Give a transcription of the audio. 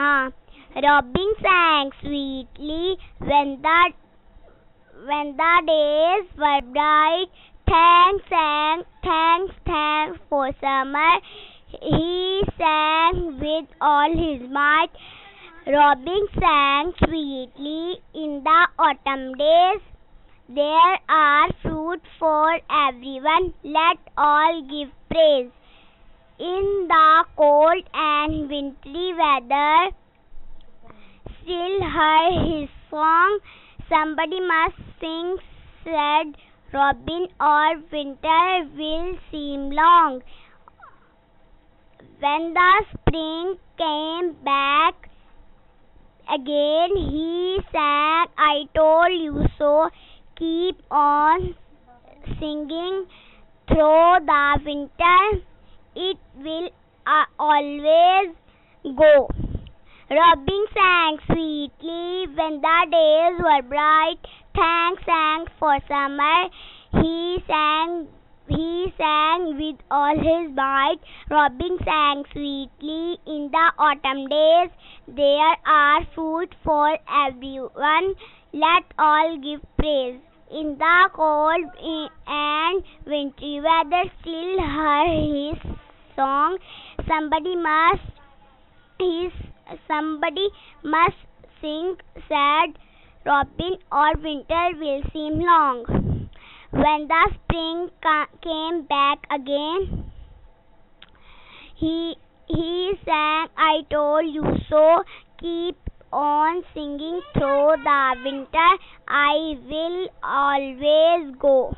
यहाँ. Robin sang sweetly when the days were bright. Thanks, thanks for summer. He sang with all his might. Robin sang sweetly in the autumn days. There are fruit for everyone. Let all give praise. In the cold and wintry weather, still hear his song. Somebody must sing, said Robin, or winter will seem long. When the spring came back again, he sang, I told you so. Keep on singing through the winter. It will always go. Robin sang sweetly when the days were bright. Thanks for summer. He sang with all his might. Robin sang sweetly in the autumn days. There are fruit for everyone. Let all give praise. In the cold and wintry weather, still hear his song. Somebody must sing, said Robin, or winter will seem long. When the spring came back again, he sang, I told you so. Keep on singing through the winter. I will always go.